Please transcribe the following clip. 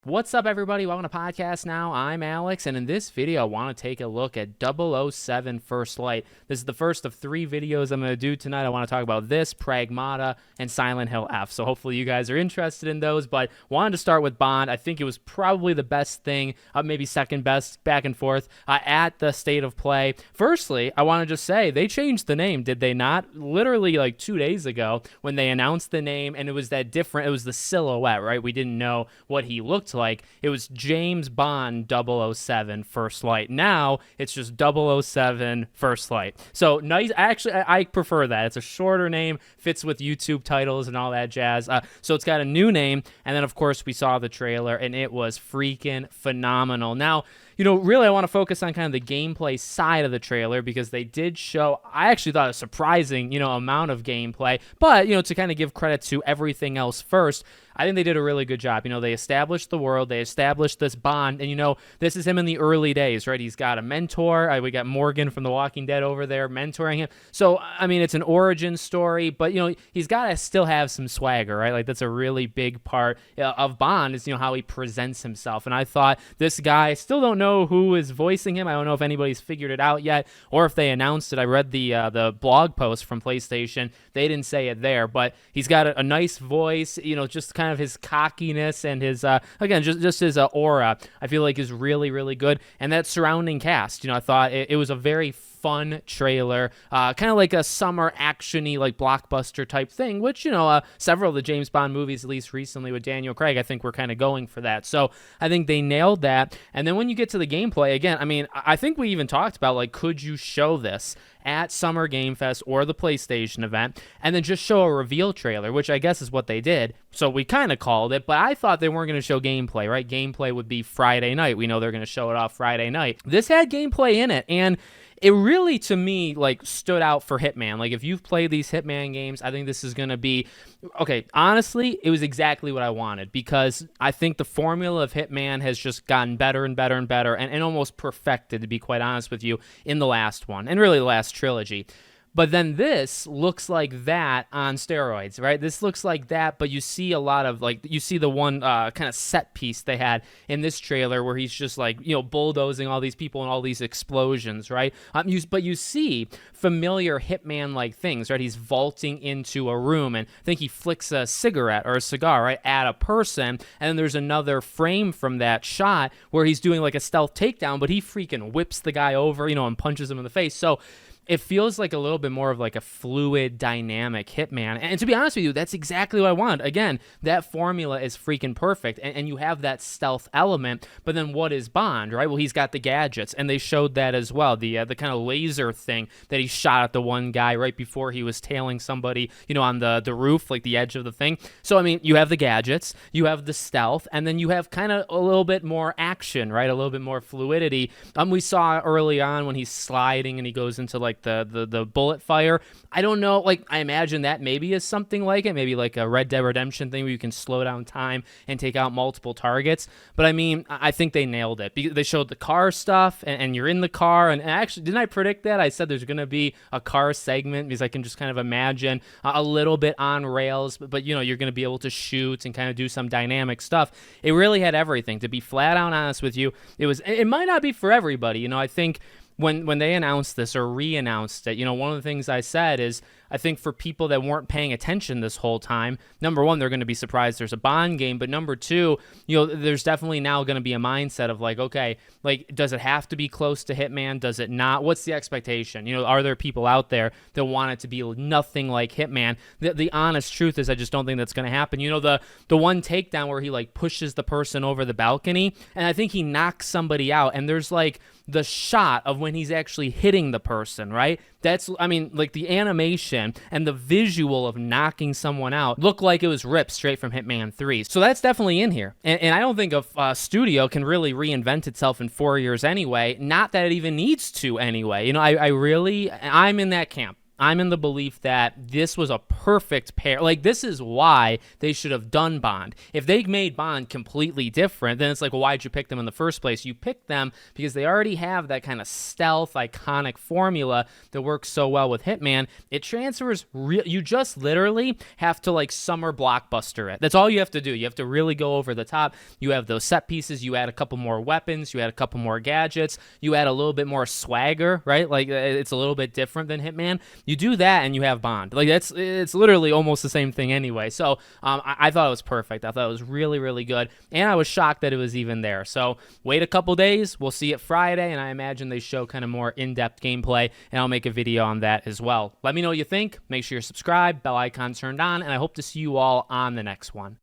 What's up, everybody? Welcome to Podcast Now. I'm Alex, and in this video, I want to take a look at 007 First Light. This is the first of 3 videos I'm going to do tonight. I want to talk about this, Pragmata, and Silent Hill F. So hopefully you guys are interested in those, but wanted to start with Bond. I think it was probably the best thing, maybe second best, back and forth, at the State of Play. Firstly, I want to just say, they changed the name, did they not? Literally like 2 days ago when they announced the name, and it was that different, it was the silhouette, right? We didn't know what he looked like. It was James Bond 007 First Light. Now it's just 007 First Light. So nice. Actually, I prefer that. It's a shorter name, fits with YouTube titles and all that jazz. So it's got a new name. And then, of course, we saw the trailer, and it was freaking phenomenal. Now, really, I want to focus on kind of the gameplay side of the trailer because they did show, I actually thought, a surprising, amount of gameplay. But, to kind of give credit to everything else first, I think they did a really good job. They established the world, they established this Bond, and this is him in the early days, right? He's got a mentor. We got Morgan from The Walking Dead over there mentoring him. So, it's an origin story, but, he's got to still have some swagger, right? Like, that's a really big part of Bond is, how he presents himself. And I thought this guy, still don't know who is voicing him. I don't know if anybody's figured it out yet or if they announced it. I read the blog post from PlayStation. They didn't say it there, but he's got a nice voice, just kind of his cockiness and his, again, just his aura, I feel like is really, really good. And that surrounding cast, I thought it was a very fun trailer, kind of like a summer action-y, like blockbuster type thing, which, several of the James Bond movies, at least recently with Daniel Craig, I think we're kind of going for that. So I think they nailed that. And then when you get to the gameplay, again, I think we even talked about, like, could you show this at Summer Game Fest or the PlayStation event, and then just show a reveal trailer, which I guess is what they did. So we kind of called it, but I thought they weren't going to show gameplay, right? Gameplay would be Friday night. We know they're going to show it off Friday night. This had gameplay in it, and it really, to me, like, stood out for Hitman. Like, if you've played these Hitman games, I think this is going to be, okay, honestly, it was exactly what I wanted, because I think the formula of Hitman has just gotten better and better and better, and almost perfected, to be quite honest with you, in the last one, and really the last trilogy. But then this looks like that on steroids, right? This looks like that, but you see a lot of, like, you see the one kind of set piece they had in this trailer where he's just, like, bulldozing all these people and all these explosions, right? But you see familiar Hitman-like things, right? He's vaulting into a room, and I think he flicks a cigarette or a cigar, right, at a person, and then there's another frame from that shot where he's doing, like, a stealth takedown, but he freaking whips the guy over, and punches him in the face. So it feels like a little bit more of like a fluid, dynamic Hitman. And to be honest with you, that's exactly what I want. Again, that formula is freaking perfect. And you have that stealth element. But then what is Bond, right? Well, he's got the gadgets. And they showed that as well. The kind of laser thing that he shot at the one guy right before he was tailing somebody, on the roof, like the edge of the thing. So, you have the gadgets, you have the stealth, and then you have kind of a little bit more action, right? A little bit more fluidity. We saw early on when he's sliding and he goes into, like, the bullet fire. I don't know, like, I imagine that maybe is something like it, maybe like a Red Dead Redemption thing where you can slow down time and take out multiple targets. But I think they nailed it. They showed the car stuff, and you're in the car, and actually, didn't I predict that? I said there's going to be a car segment because I can just kind of imagine a little bit on rails, but you're going to be able to shoot and kind of do some dynamic stuff. It really had everything. To be flat out honest with you, it might not be for everybody. I think when they announced this or re-announced it, one of the things I said is, I think for people that weren't paying attention this whole time, number one, they're going to be surprised there's a Bond game, but number two, there's definitely now going to be a mindset of, like, okay, like, does it have to be close to Hitman? Does it not? What's the expectation? Are there people out there that want it to be nothing like Hitman? The honest truth is, I just don't think that's going to happen. The one takedown where he, like, pushes the person over the balcony, and I think he knocks somebody out, and there's, like, the shot of when he's actually hitting the person, right? That's, like, the animation and the visual of knocking someone out looked like it was ripped straight from Hitman 3. So that's definitely in here. And I don't think a studio can really reinvent itself in 4 years anyway. Not that it even needs to anyway. I'm in that camp. I'm in the belief that this was a perfect pair. Like, this is why they should have done Bond. If they made Bond completely different, then it's like, well, why'd you pick them in the first place? You picked them because they already have that kind of stealth, iconic formula that works so well with Hitman. It transfers you just literally have to like summer blockbuster it. That's all you have to do. You have to really go over the top. You have those set pieces. You add a couple more weapons. You add a couple more gadgets. You add a little bit more swagger, right? Like, it's a little bit different than Hitman. You do that and you have Bond. Like, it's literally almost the same thing anyway. So I thought it was perfect. I thought it was really, really good. And I was shocked that it was even there. So wait a couple days. We'll see it Friday. And I imagine they show kind of more in-depth gameplay. And I'll make a video on that as well. Let me know what you think. Make sure you're subscribed, bell icon turned on. And I hope to see you all on the next one.